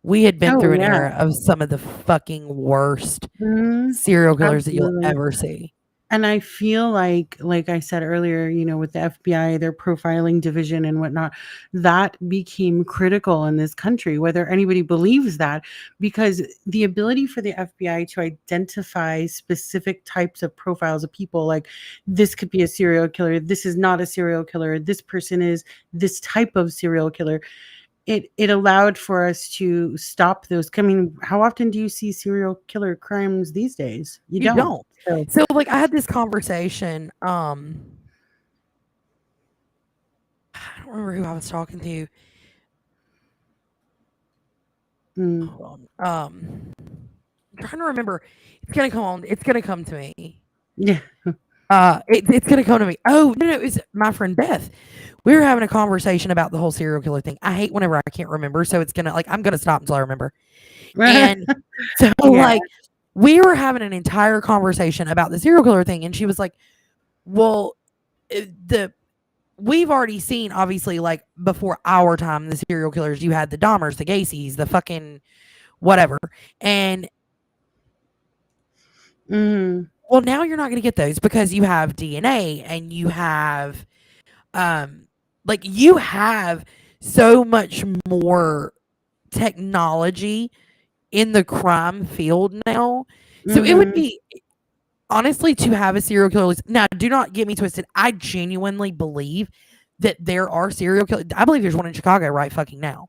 we had been Oh, through an yeah. era of some of the fucking worst Mhm. serial killers that you'll Absolutely. ever see. And I feel like I said earlier, with the FBI, their profiling division and whatnot, that became critical in this country, whether anybody believes that, because the ability for the FBI to identify specific types of profiles of people, like this could be a serial killer, this is not a serial killer, this person is this type of serial killer. It allowed for us to stop those. I mean, how often do you see serial killer crimes these days? You You don't. don't. So So, like, I had this conversation, I don't remember who I was talking to. mm, Hold on. I'm trying to remember. It's gonna come to me. yeah. It's gonna come to me. Oh, no, it was my friend Beth. We were having a conversation about the whole serial killer thing. I hate whenever I can't remember, so I'm gonna stop until I remember. And so, Yeah. like, we were having an entire conversation about the serial killer thing, and she was like, "Well, the we've already seen, obviously, like before our time, the serial killers. You had the Dahmers, the Gacy's, the fucking whatever, and Mhm. well, now you're not going to get those because you have DNA and you have, you have so much more technology in the crime field now. So it would Mhm. be honestly to have a serial killer list. Now, do not get me twisted. I genuinely believe that there are serial killers. I believe there's one in Chicago right fucking now.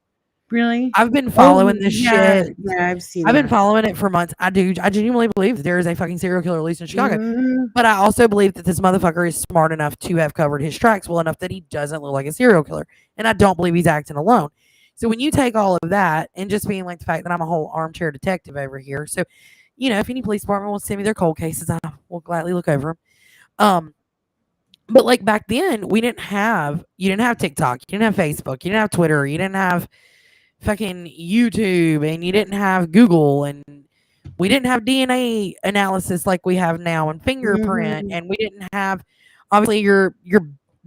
Really? I've been Oh, following this yeah, shit. yeah, I've seen I've been that. following it for months. I genuinely believe that there is a fucking serial killer, at least in Chicago. Mhm, But I also believe that this motherfucker is smart enough to have covered his tracks well enough that he doesn't look like a serial killer. And I don't believe he's acting alone. So when you take all of that and just being like the fact that I'm a whole armchair detective over here. So, if any police department wants to send me their cold cases, I will gladly look over them. But like back then, you didn't have TikTok, you didn't have Facebook, you didn't have Twitter, you didn't have fucking YouTube, and you didn't have Google, and we didn't have DNA analysis like we have now, and fingerprint, mhm, and we didn't have obviously your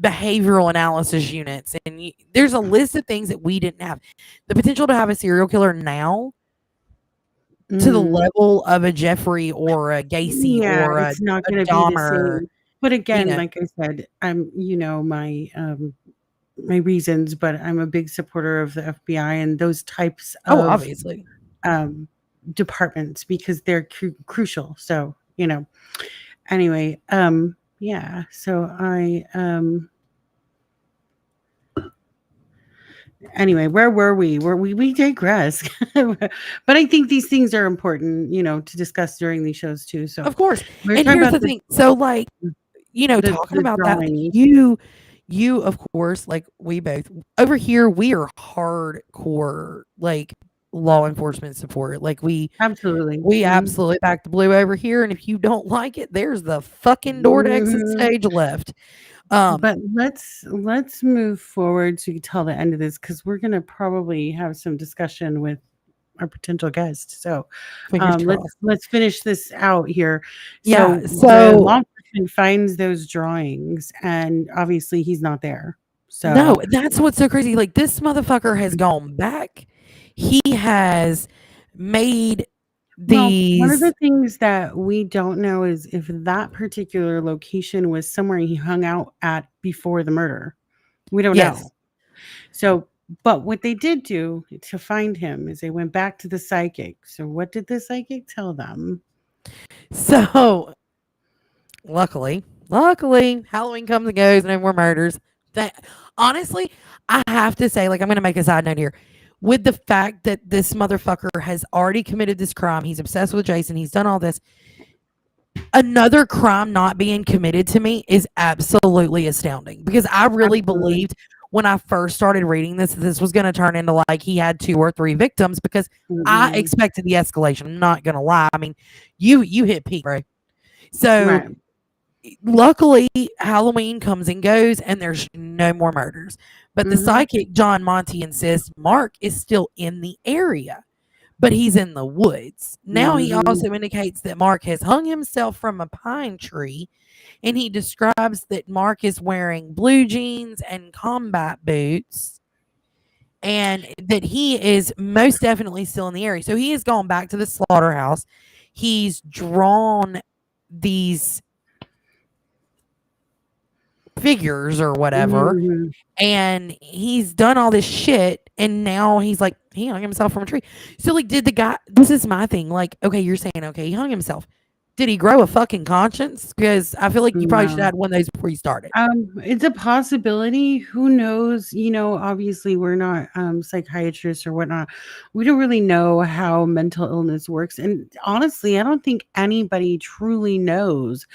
behavioral analysis units, and there's a list of things that we didn't have. The potential to have a serial killer now to the mhm. level of a Jeffrey or a Gacy Yeah, or it's not a gonna be the Dahmer, same. But you again, know. like I said, my reasons, but I'm a big supporter of the FBI and those types Oh, of, obviously. um, departments because they're crucial. So, anyway, yeah, so anyway, where were we? We digress. But I think these things are important, to discuss during these shows too. So Of course. we're And talking here's about the thing. So like, talking the about that, like drawings. you of course, like we both over here, we are hardcore like law enforcement support. Like Absolutely. we Mhm. absolutely back the blue over here. And if you don't like it, there's the fucking door to exit Mhm. stage left. Um, But let's move forward to tell the end of this because we're gonna probably have some discussion with our potential guest. So fingers let's crossed. let's finish this out here. Yeah. So the So law enforcement finds those drawings, and obviously he's not there. no, So that's what's so crazy. Like this motherfucker has gone back. He has made well, one of these. the things that we don't know is if that particular location was somewhere he hung out at before the murder. We don't Yes. know. So, but what they did do to find him is they went back to the psychic. So, what did the psychic tell them? So luckily, Halloween comes and goes, no more murders. That honestly, I have to say, like, I'm gonna make a side note here. With the fact that this motherfucker has already committed this crime, he's obsessed with Jason, he's done all this. Another crime not being committed to me is absolutely astounding because I really Absolutely. believed when I first started reading this was going to turn into like he had 2 or 3 victims because I Mm-mm. expected the escalation. I'm not going to lie. I mean, you hit peak, bro. So Right. luckily Halloween comes and goes and there's no more murders. But the Hmm. psychic John Monty insists Mark is still in the area, but he's in the woods. Now he Hmm. also indicates that Mark has hung himself from a pine tree, and he describes that Mark is wearing blue jeans and combat boots and that he is most definitely still in the area. So he has gone back to the slaughterhouse. He's drawn these figures or whatever, Hmm. and he's done all this shit, and now he's like he hung himself from a tree. So like, did the guy? This is my thing. Like, okay, you're saying okay, he hung himself. Did he grow a fucking conscience? Because I feel like you probably should have No. had one of those before you started. It's a possibility. Who knows? Obviously, we're not psychiatrists or whatnot. We don't really know how mental illness works. And honestly, I don't think anybody truly knows.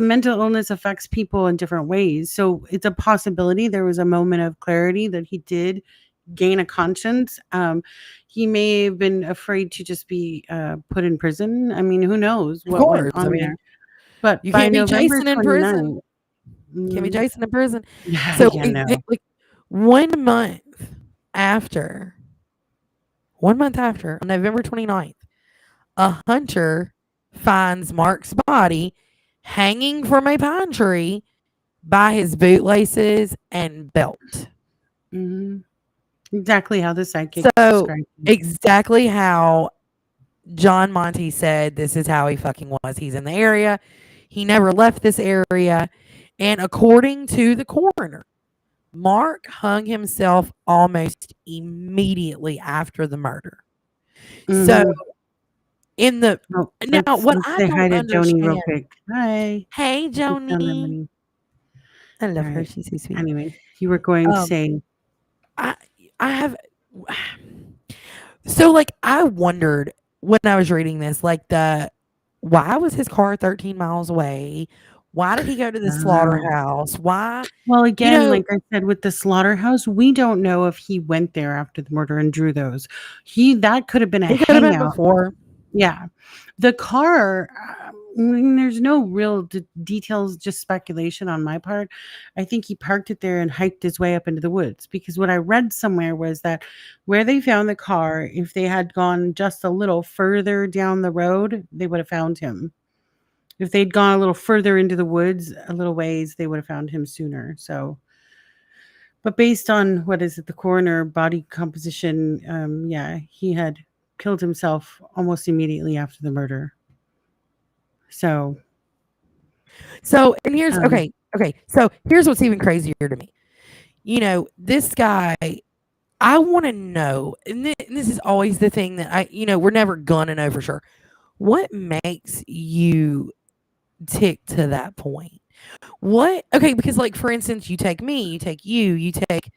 Mental illness affects people in different ways. So it's a possibility there was a moment of clarity that he did gain a conscience. He may have been afraid to just be put in prison. I mean, who knows Of what went course, I on mean there? But you by can't be November Jason in prison. 29th, Can't be mm, Jason in prison. yeah, So yeah, no. like 1 month after, 1 month after, on November 29th, a hunter finds Mark's body hanging from a pine tree by his bootlaces and belt. Mhm. Exactly how the psychic So described him. exactly how John Monty said this is how he fucking was. He's in the area. He never left this area. And according to the coroner, Mark hung himself almost immediately after the murder. So Mhm. in the Oh, now let's what let's I say hi don't to Joni real understand. quick. Hi. Hey We found Joni. Emily. I love her. Alright. She's so sweet. Anyway, you were going to Um say I I have So, like, I wondered when I was reading this, like, why was his car 13 miles away? Why did he go to the Oh. slaughterhouse? Why, Well, you again, know, like I said, with the slaughterhouse, we don't know if he went there after the murder and drew those. He That could have been a it could have been hangout. before. Yeah. The car, there's no real details, just speculation on my part. I think he parked it there and hiked his way up into the woods, because what I read somewhere was that where they found the car, if they had gone just a little further down the road, they would have found him. If they'd gone a little further into the woods, a little ways, they would have found him sooner. So, but based on what is it, the coroner body composition, yeah, he had killed himself almost immediately after the murder. So, So, and here's um, okay. So, here's what's even crazier to me. This guy, I want to know, and this is always the thing that we're never gonna know for sure. What makes you tick to that point? What? Okay, because like for instance, you take me, you take you take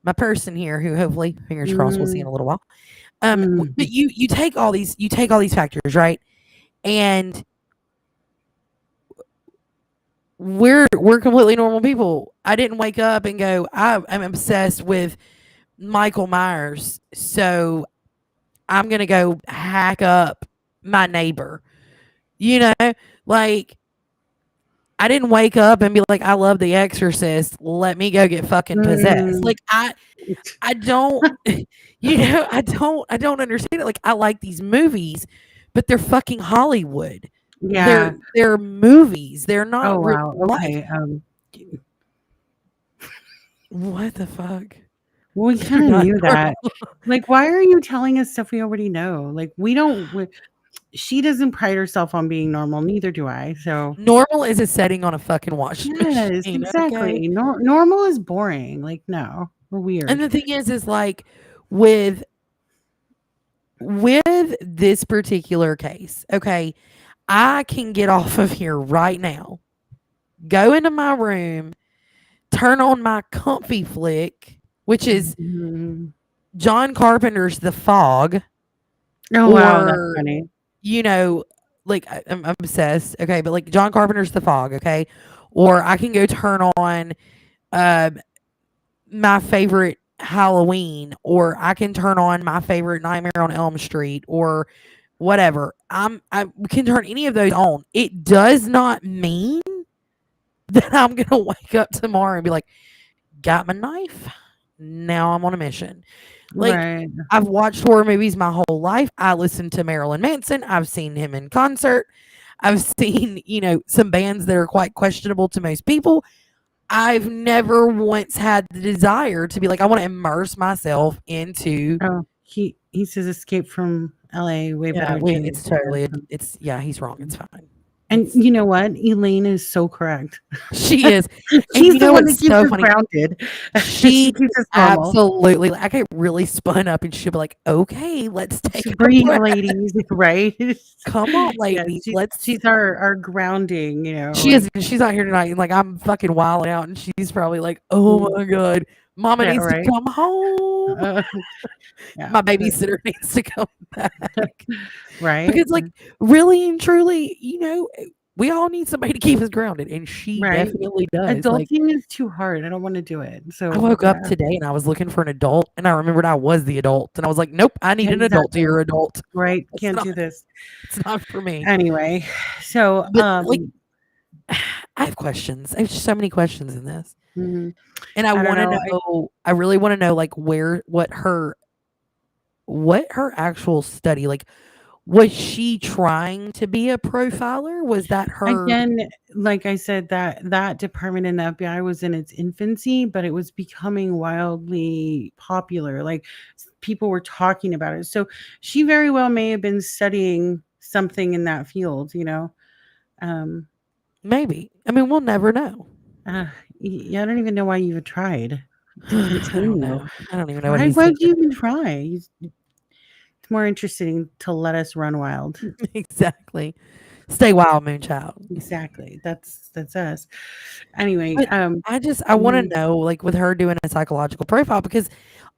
my person here, who hopefully, fingers crossed, we'll see in mm, a little while. But mm, you take all these factors, right? And we're completely normal people. I didn't wake up and go, I'm obsessed with Michael Myers, so I'm gonna go hack up my neighbor. You know, like I didn't wake up and be like, I love The Exorcist. Let me go get fucking possessed. mm. Like I don't, I don't understand it. Like I like these movies, but they're fucking Hollywood. Yeah. They're movies. They're not Oh, real wow. life. Okay. What the fuck? Well, we You're kind of not knew normal. that. Like, why are you telling us stuff we already know? Like, we don't. She doesn't pride herself on being normal. Neither do I. So, Normal is a setting on a fucking washing yes, machine. Okay. exactly. Normal is boring. Like, no, we're And weird. the thing is like with with this particular case, okay, I can get off of here right now, go into my room, turn on my comfy flick, which is Mhm. John Carpenter's The Fog, Oh, wow, that's or, funny. you know, like I'm obsessed, okay, but like John Carpenter's The Fog, okay, or I can go turn on um my favorite Halloween, or I can turn on my favorite Nightmare on Elm Street, or whatever. I can turn any of those on. It does not mean that I'm gonna wake up tomorrow and be like, got my knife. Now I'm on a mission. Like Right. I've watched horror movies my whole life. I listened to Marilyn Manson. I've seen him in concert. I've seen, some bands that are quite questionable to most people. I've never once had the desire to be like, I want to immerse myself into. Oh, he says Escape from LA, way Yeah, better James it's totally, Manson. yeah, he's wrong. It's fine. And It's you know what? Elaine is so correct. She is, and She's you the know one that what's keeps so us funny? grounded. She She keeps us normal. absolutely, like, I get really spun up, and she'll be like, "Okay, let's take a Breathe, breath. ladies, right? Come on, Yeah, ladies, let's." she's our grounding, She like is. She's not here tonight, and like I'm fucking wilding out, and she's probably like, "Oh my god, Mama yeah, needs to right. come home. Uh, yeah, My babysitter needs to come back." right, Because, like, really and truly, we all need somebody to keep us grounded, and she right. definitely does. Like, Adulting is too hard. I don't want to do it. I So woke up yeah, today and I was looking for an adult, and I remembered I was the adult, and I was like, "Nope, I need an adult to exactly. your adult. Right. It's Can't not, do this it's not for me." anyway. So But like, I have questions. I have so many questions in this, mhm, and I I don't want to know. know. I really want to know, like, what her actual study, like, was she trying to be a profiler? Was that her? Again, like I said, that department in the FBI was in its infancy, but it was becoming wildly popular. Like people were talking about it. So she very well may have been studying something in that field. Um, Maybe. I mean, we'll never know. uh, yeah, I don't even know why you even tried to I don't continue. know. I don't even know what Why he's would thinking. you even try? It's more interesting to let us run wild. Exactly. Stay wild, moonchild. Exactly. That's us. Anyway, But I want mhm, to know, like, with her doing a psychological profile, because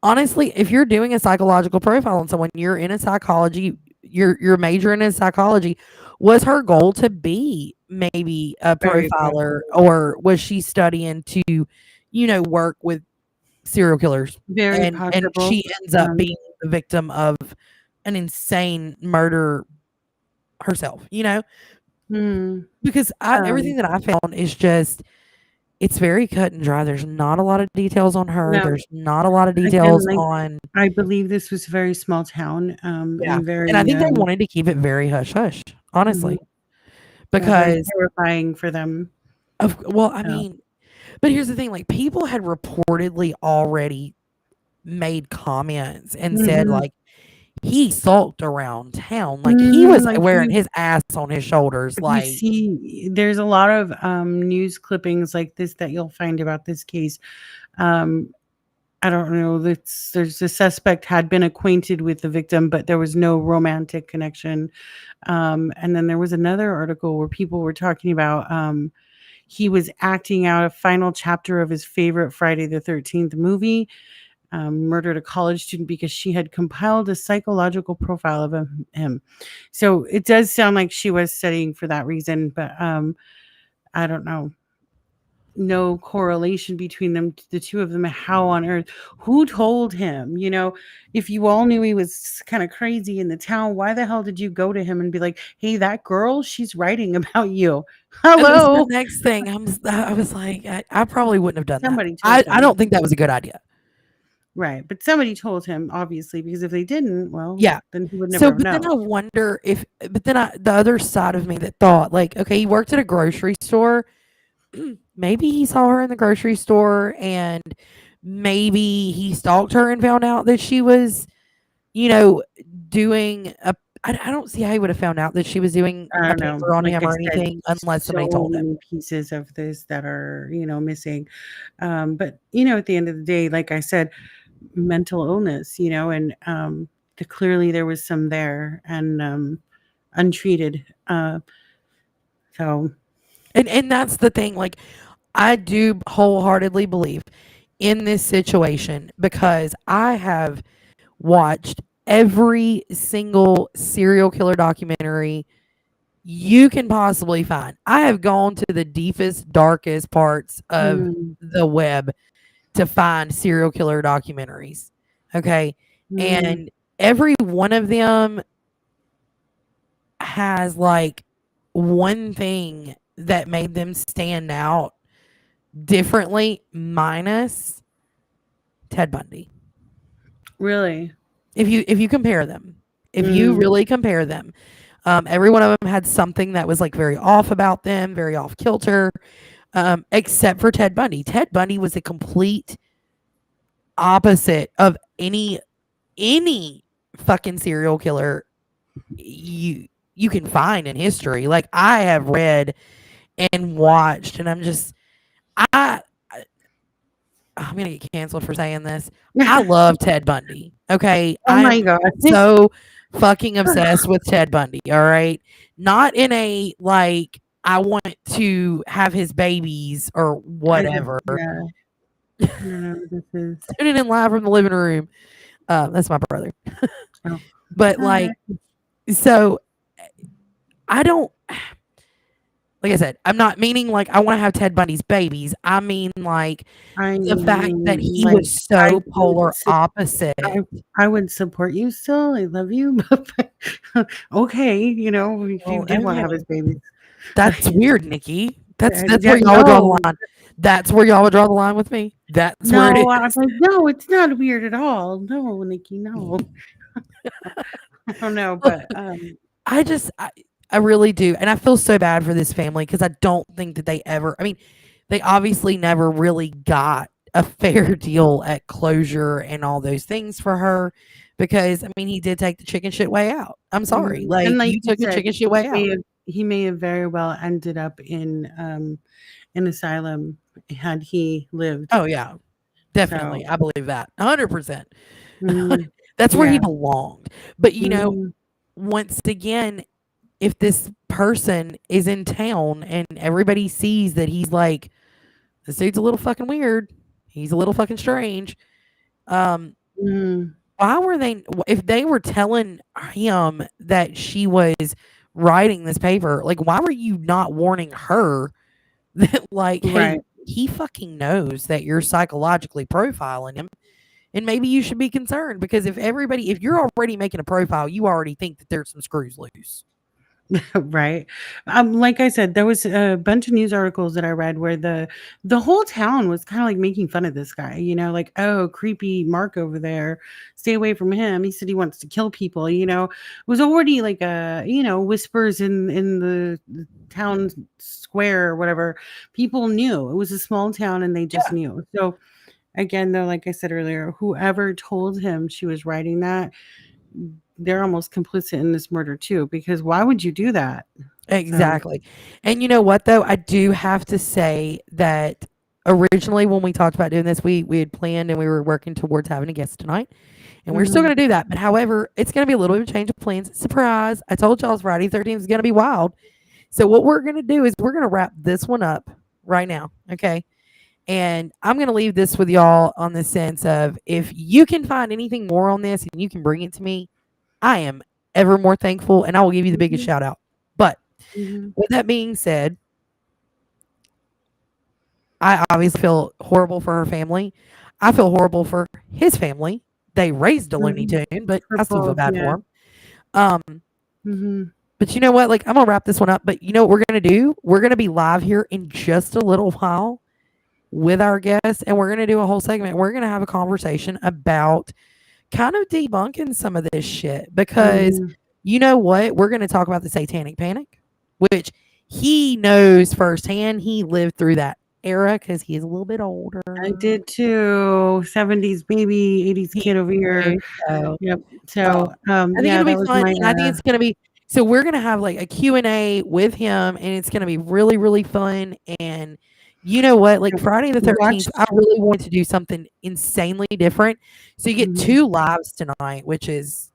honestly, if you're doing a psychological profile on someone, you're in a psychology, you're majoring in psychology. Was her goal to be maybe a Very profiler, possible. or was she studying to, work with serial killers? Very And possible. she ends up Um, being the victim of an insane murder herself. hmm, Because um, everything that I found is just, it's very cut and dry. There's not a lot of details on her. no, There's not a lot of again, details like, on. I believe this was a very small town, Yeah, and and I very, think they wanted to keep it very hush hush, mhm, honestly, yeah, very because terrifying for them. I So, mean, but here's the thing, like, people had reportedly already made comments and said, mhm, like, he sulked around town, like, he mhm, was like, wearing his ass on his shoulders, if you like. see there's a lot of, news clippings like this that you'll find about this case. Um, I don't know, there's a suspect had been acquainted with the victim, but there was no romantic connection. And then there was another article where people were talking about, he was acting out a final chapter of his favorite Friday the 13th movie, murdered a college student because she had compiled a psychological profile of him. So it does sound like she was studying for that reason, but I don't know. No correlation between them, the two of them. How on earth? Who told him? If you all knew he was kind of crazy in the town, why the hell did you go to him and be like, "Hey, that girl, she's writing about you." And that's the Hello, next thing. I was like, I probably wouldn't have done that. somebody told I him, don't think that was a good idea. right? But somebody told him, obviously, because if they didn't, well, Yeah. then he would So, never but then know. I wonder if, but then the other side of me that thought, like, okay, he worked at a grocery store. Maybe he saw her in the grocery store, and maybe he stalked her and found out that she was, you know, doing a. I don't see how he would have found out that she was doing I a don't know. pamper on Like him I or said, anything unless somebody so told him. many pieces of this that are, missing. But at the end of the day, like I said, mental illness, and clearly there was some there and untreated. So And that's the thing. Like, I do wholeheartedly believe in this situation because I have watched every single serial killer documentary you can possibly find. I have gone to the deepest, darkest parts of mm, the web to find serial killer documentaries. Okay. mm, And every one of them has like one thing that made them stand out differently, minus Ted Bundy. really, If you compare them, if you mm, really compare them, every one of them had something that was like very off about them, very off kilter, except for Ted Bundy. Ted Bundy was a complete opposite of any fucking serial killer you can find in history. Like, I have read and watched, and I I'm gonna get canceled for saying this. I love Ted Bundy. Okay, oh I am my god, so fucking obsessed with Ted Bundy. All right, not in a like I want to have his babies or I just, whatever. yeah, I don't know. This is, Tuning in live from the living room. That's my brother. oh, But hi. like, so I don't. Like I said, I'm not meaning like I want to have Ted Bundy's babies. I mean like I the fact that mean, he like, was I so would polar I opposite. I would support you still. I love you, but okay, if you Well, did want to have okay. his babies. That's weird, Nikki. That's Yeah, where y'all would draw the no, line. That's where y'all would draw the line with me. That's where it no, I was is. like, "No, it's not weird at all. No, Nikki, no." I don't know, but, I just I really do. And I feel so bad for this family because I don't think that they ever, I mean, they obviously never really got a fair deal at closure and all those things for her because I mean he did take the chicken shit way out. I'm sorry. and Like, like you you took the said, chicken shit way out. he may have very well ended up in, an asylum had he lived. Oh yeah. So, Definitely. I believe that. 100%. mm, That's where he yeah, belonged. But mhm, once again, if this person is in town and everybody sees that he's like, this dude's a little fucking weird, he's a little fucking strange, Mm. Why were they if they were telling him that she was writing this paper, like, why were you not warning her that, like, "Hey, Right. he fucking knows that you're psychologically profiling him, and maybe you should be concerned," because if you're already making a profile, you already think that there's some screws loose. Right. Like I said, there was a bunch of news articles that I read where the whole town was kind of like making fun of this guy, like, oh, creepy Mark over there, stay away from him. He said he wants to kill people, It was already like whispers in the town square or whatever. People knew. It was a small town and they just Yeah. knew. So again, though, like I said earlier, whoever told him she was writing that, they're almost complicit in this murder too, because why would you do that? So, Exactly. And you know what though? I do have to say that originally when we talked about doing this, we had planned and we were working towards having a guest tonight. And we're still mhm, gonna do that. But however, it's gonna be a little bit of a change of plans. Surprise. I told y'all Friday 13th is gonna be wild. So what we're gonna do is we're gonna wrap this one up right now. Okay. And I'm gonna leave this with y'all on the sense of if you can find anything more on this and you can bring it to me, I am ever more thankful and I will give you the biggest mhm, shout out. But mhm, with that being said, I obviously feel horrible for her family. I feel horrible for his family. They raised a Looney mhm. Tune, but For I still feel both, bad yeah. for him. Um, Mhm, but you know what? Like, I'm gonna wrap this one up. But you know what we're gonna do? We're gonna be live here in just a little while with our guests, and we're gonna do a whole segment. We're gonna have a conversation about kind of debunking some of this shit because mhm. you know what? We're gonna talk about the Satanic Panic, which he knows firsthand. He lived through that era because he's a little bit I older. did too. 70s baby, 80s He kid over here. knew, so, Yep. um, So, I think yeah, it'll be that was fun, my and I think era. it's gonna be so we're gonna have, like, a Q&A with him, and it's gonna be really, really fun, and you know what? Like, Yep. Friday the 13th, I Watched really wanted to do something insanely different, so you get mhm, 2 lives tonight, which is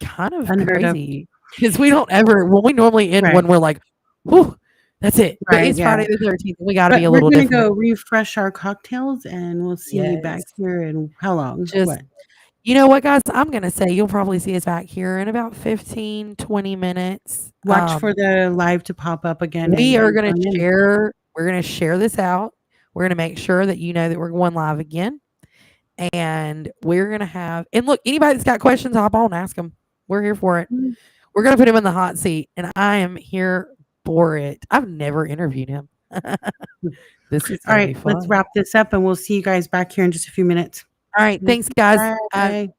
kind of unheard of. crazy because we don't ever when we normally end Right. one, we're like, "Whew, that's it," but Right, it's yeah. Friday the 13th, and we gotta be But a we're little gonna different. go refresh our cocktails, and we'll see you back Yes. here in how long? Just What? you know what, guys? I'm gonna say you'll probably see us back here in about 15, 20 minutes. Watch for the live to pop up again We are and gonna join in. share we're gonna share this out. We're gonna make sure that you know that we're going live again, and we're gonna have and look, anybody that's got questions, hop on, ask them. We're here for it. Mm. We're gonna put him in the hot seat, and I am here for it. I've never interviewed him. This is All gonna be right, let's fun. wrap this up, and we'll see you guys back here in just a few minutes. All right, thanks, guys. Bye.